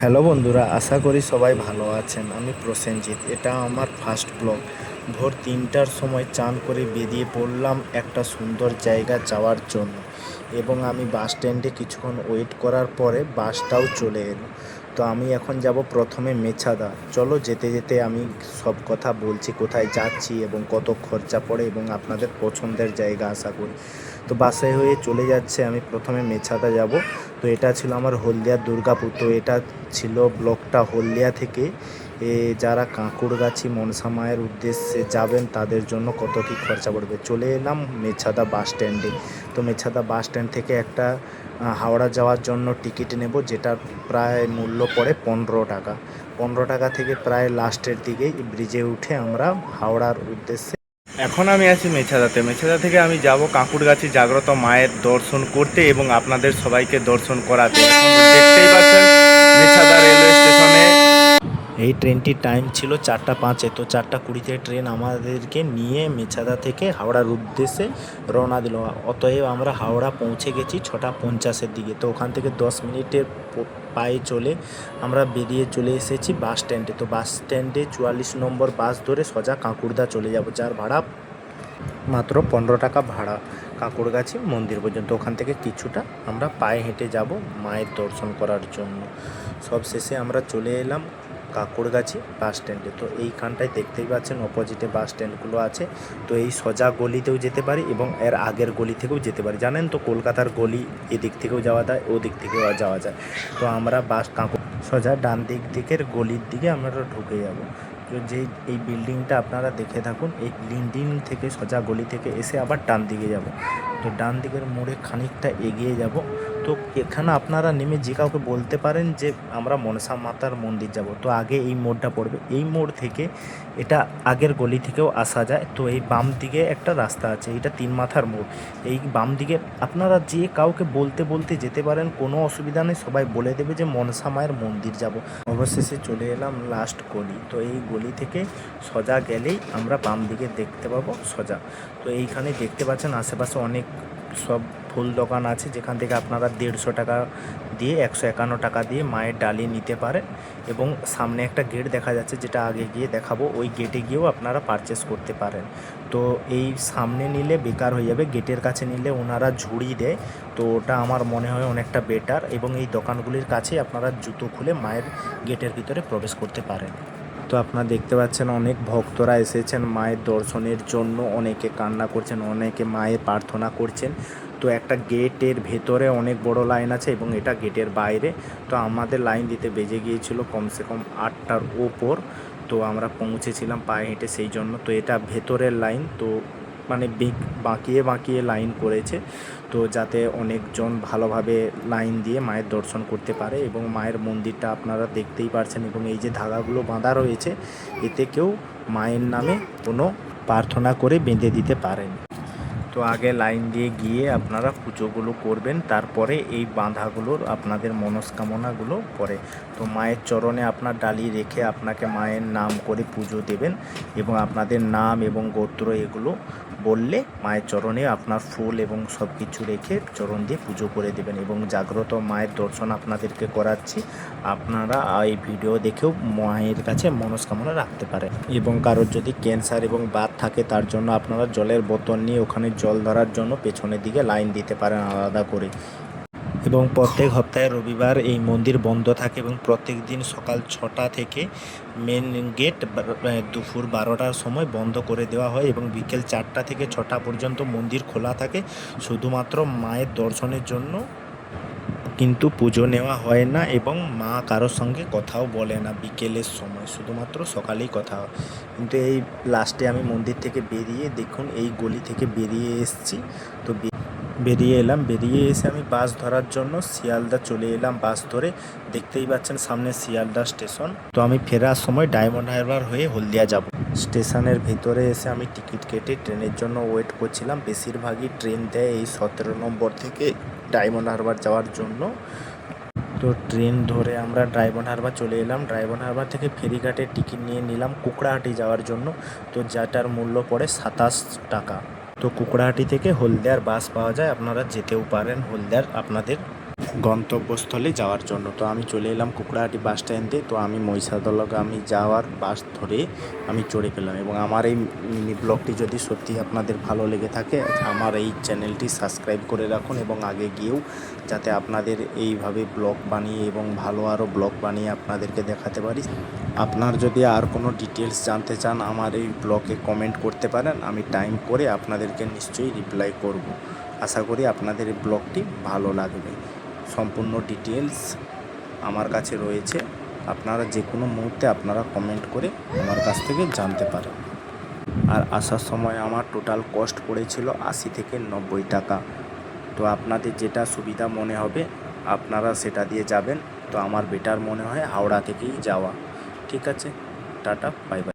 Hello বন্ধুরা, আশা করি সবাই ভালো আছেন। আমি প্রসেনজিৎ। এটা আমার ফার্স্ট ব্লগ। ভোর ৩টার সময় চান করে বেরিয়ে পড়লাম একটা সুন্দর জায়গা যাওয়ার জন্য, এবং আমি বাস স্ট্যান্ডে কিছুক্ষণ ওয়েট করার পরে বাসটাও চলে এলো। তো আমি এখন যাব প্রথমে মেছাদা। চলো যেতে যেতে আমি সব কথা বলছি, কোথায় যাচ্ছি এবং কত খরচা পড়ে, এবং আপনাদের পছন্দের জায়গা আশা করি। তো বাসে হয়ে চলে যাচ্ছে, আমি প্রথমে মেছাদা যাব। তো এটা ছিল আমার হলদিয়ার দুর্গাপুর। তো এটা ছিল ব্লকটা হলদিয়া থেকে যারা কাঁকুড়গাছি মনসা মায়ের উদ্দেশ্যে যাবেন তাদের জন্য কত কী খরচা পড়বে। চলে এলাম মেছাদা বাস স্ট্যান্ডে। তো মেছাদা বাস স্ট্যান্ড থেকে একটা হাওড়া যাওয়ার জন্য টিকিট নেব, যেটার প্রায় মূল্য পড়ে 15 টাকা। 15 টাকা থেকে প্রায় লাস্টের দিকেই ব্রিজে উঠে আমরা হাওড়ার উদ্দেশ্যে। এখন আমি আছি মেছাদাতে। মেছাদা থেকে আমি যাব কাঁকুড়গাছি জাগ্রত মায়ের দর্শন করতে এবং আপনাদের সবাইকে দর্শন করাতে। এখন দেখতেই পাচ্ছেন মেছাদা রেলওয়ে স্টেশনে এই ট্রেনটির টাইম ছিল 4টা 5-এ। তো 4টা 20-তে ট্রেন আমাদেরকে নিয়ে মেছাদা থেকে হাওড়ার উদ্দেশ্যে রওনা দিল। অতএব আমরা হাওড়া পৌঁছে গেছি 6টা 50-এর দিকে। তো ওখান থেকে 10 মিনিটের পায়ে চলে আমরা বেরিয়ে চলে এসেছি বাস স্ট্যান্ডে। তো বাস স্ট্যান্ডে 44 নম্বর বাস ধরে সোজা কাঁকুড়দা চলে যাব, যার ভাড়া মাত্র 15 টাকা ভাড়া কাঁকুড়গাছি মন্দির পর্যন্ত। ওখান থেকে কিছুটা আমরা পায়ে হেঁটে যাব মায়ের দর্শন করার জন্য। সব শেষে আমরা চলে এলাম কাঁকুড়গাছি বাস স্ট্যান্ডে। তো এইখানটায় দেখতেই পাচ্ছেন অপোজিটে বাস স্ট্যান্ডগুলো আছে। তো এই সোজা গলিতেও যেতে পারি এবং এর আগের গলি থেকেও যেতে পারি। জানেন তো কলকাতার গলি এদিক থেকেও যাওয়া যায়, ওদিক থেকেও যাওয়া যায়। তো আমরা সোজা ডান দিকের গলির দিকে আমরা ঢুকে যাব। তো এই বিল্ডিংটা আপনারা দেখে থাকুন, এই বিল্ডিং থেকে সোজা গলি থেকে এসে আবার ডান দিকে যাব। তো ডান দিকের মোড়ে খানিকটা এগিয়ে যাব। তো এখানে আপনারা নেমে যে কাউকে বলতে পারেন যে আমরা মনসা মাতার মন্দির যাব। তো আগে এই মোড়টা পড়বে, এই মোড় থেকে এটা আগের গলি থেকেও আসা যায়। তো এই বাম দিকে একটা রাস্তা আছে, এটা 3 মাথার মোড়। এই বাম দিকে আপনারা যে কাউকে বলতে বলতে যেতে পারেন, কোনো অসুবিধা নেই, সবাই বলে দেবে যে মনসা মায়ের মন্দির যাব। অবশেষে চলে এলাম লাস্ট গলি। তো এই গলি থেকে সোজা গেলেই আমরা বাম দিকে দেখতে পাবো সোজা। তো এইখানে দেখতে পাচ্ছেন আশেপাশে অনেক সব ফুল দোকান আছে, যেখান থেকে আপনারা 150 টাকা দিয়ে 151 টাকা দিয়ে মায়ের ডালি নিতে পারেন। এবং সামনে একটা গেট দেখা যাচ্ছে, যেটা আগে গিয়ে দেখাবো, ওই গেটে গিয়েও আপনারা পারচেস করতে পারেন। তো এই সামনে নিলে বেকার হয়ে যাবে, গেটের কাছে নিলে ওনারা ঝুড়ি দেয়। তো ওটা আমার মনে হয় অনেকটা বেটার, এবং এই দোকানগুলির কাছে আপনারা জুতো খুলে মায়ের গেটের ভিতরে প্রবেশ করতে পারেন। তো আপনারা দেখতে পাচ্ছেন অনেক ভক্তরা এসেছেন মায়ের দর্শনের জন্য, অনেকে কান্না করছেন, অনেকে মায়ের প্রার্থনা করছেন। তো একটা গেটের ভেতরে অনেক বড় লাইন আছে এবং এটা গেটের বাইরে। তো আমাদের লাইন দিতে বেজে গিয়েছিল কমসে কম 8টার ওপর। তো আমরা পৌঁছেছিলাম পায়ে হেঁটে, সেই জন্য। তো এটা ভেতরের লাইন, তো মানে বাঁকিয়ে বাঁকিয়ে লাইন করেছে, তো যাতে অনেকজন ভালোভাবে লাইন দিয়ে মায়ের দর্শন করতে পারে। এবং মায়ের মন্দিরটা আপনারা দেখতেই পারছেন, এবং এই যে ধাগাগুলো বাঁধা রয়েছে, এতে কেউ মায়ের নামে কোনো প্রার্থনা করে বেঁধে দিতে পারেন। তো আগে লাইন দিয়ে গিয়ে আপনারা পুজোগুলো করবেন, তারপরে এই বাঁধাগুলোর আপনাদের মনস্কামনাগুলো পড়ে। তো মায়ের চরণে আপনার ডালি রেখে আপনাকে মায়ের নাম করে পুজো দেবেন, এবং আপনাদের নাম এবং গোত্র এগুলো বললে মায়ের চরণে আপনার ফুল এবং সব কিছু রেখে চরণ দিয়ে পুজো করে দেবেন। এবং জাগ্রত মায়ের দর্শন আপনাদেরকে করাচ্ছি, আপনারা এই ভিডিও দেখেও মায়ের কাছে মনস্কামনা রাখতে পারেন। এবং কারোর যদি ক্যান্সার এবং বাত থাকে, তার জন্য আপনারা জলের বোতল নিয়ে ওখানে জল ধরার জন্য পেছনের দিকে লাইন দিতে পারেন আলাদা করে। এবং প্রত্যেক সপ্তাহে রবিবার এই মন্দির বন্ধ থাকে, এবং প্রত্যেক দিন সকাল 6টা থেকে মেন গেট দুপুর 12টার সময় বন্ধ করে দেওয়া হয়, এবং বিকেল 4টা থেকে 6টা পর্যন্ত মন্দির খোলা থাকে শুধুমাত্র মায়ের দর্শনের জন্য। কিন্তু পুজো নেওয়া হয় না, এবং মা কারোর সঙ্গে কথাও বলে না বিকেলের সময়, শুধুমাত্র সকালেই কথা হয়। কিন্তু এই লাস্টে আমি মন্দির থেকে বেরিয়ে দেখুন এই গলি থেকে বেরিয়ে এসেছি। তো বেরিয়ে এসে আমি বাস ধরার জন্য শিয়ালদা চলে এলাম বাস ধরে। দেখতেই পাচ্ছেন সামনে শিয়ালদা স্টেশন। তো আমি ফেরার সময় ডায়মন্ড হারবার হয়ে হলদিয়া যাব। স্টেশনের ভিতরে এসে আমি টিকিট কেটে ট্রেনের জন্য ওয়েট করছিলাম। বেশিরভাগই ট্রেন দেয় এই 17 নম্বর থেকে ডায়মন্ড হারবার যাওয়ার জন্য। তো ট্রেন ধরে আমরা ডায়মন্ড হারবার চলে এলাম। ডায়মন্ড হারবার থেকে ফেরিঘাটের টিকিট নিয়ে নিলাম কুকড়াহাটি যাওয়ার জন্য, তো যেটার মূল্য পড়ে 27 টাকা। তো কুকড়াহাটি থেকে হলদিয়ার বাস পাওয়া যায়, আপনারা যেতেও পারেন হলদিয়ার আপনাদের গন্তব্যস্থলে যাওয়ার জন্য। তো আমি চলে এলাম কুকড়াহাটি বাস স্ট্যান্ডে। তো আমি মহিষাদলগামী যাওয়ার বাস ধরে আমি চড়ে গেলাম। এবং আমার এই মিনি ব্লগটি যদি সত্যি আপনাদের ভালো লেগে থাকে, আমার এই চ্যানেলটি সাবস্ক্রাইব করে রাখুন এবং আগে গিয়েও যাতে আপনাদের এইভাবে ব্লগ বানিয়ে এবং ভালো আরও ব্লগ বানিয়ে আপনাদেরকে দেখাতে পারি। আপনার যদি আর কোনো ডিটেলস জানতে চান আমার এই ব্লগে কমেন্ট করতে পারেন, আমি টাইম করে আপনাদেরকে নিশ্চয়ই রিপ্লাই করব। আশা করি আপনাদের এই ব্লগটি ভালো লাগবে। সম্পূর্ণ ডিটেলস আমার কাছে রয়েছে, আপনারা যে কোনো মুহূর্তে আপনারা কমেন্ট করে আমার কাছ থেকে জানতে পারেন। আর আসার সময় আমার টোটাল কস্ট পড়েছিল 80 থেকে 90 টাকা। তো আপনাদের যেটা সুবিধা মনে হবে আপনারা সেটা দিয়ে যাবেন। তো আমার বেটার মনে হয় হাওড়া থেকেই যাওয়া। ঠিক আছে, টাটা, বাই বাই।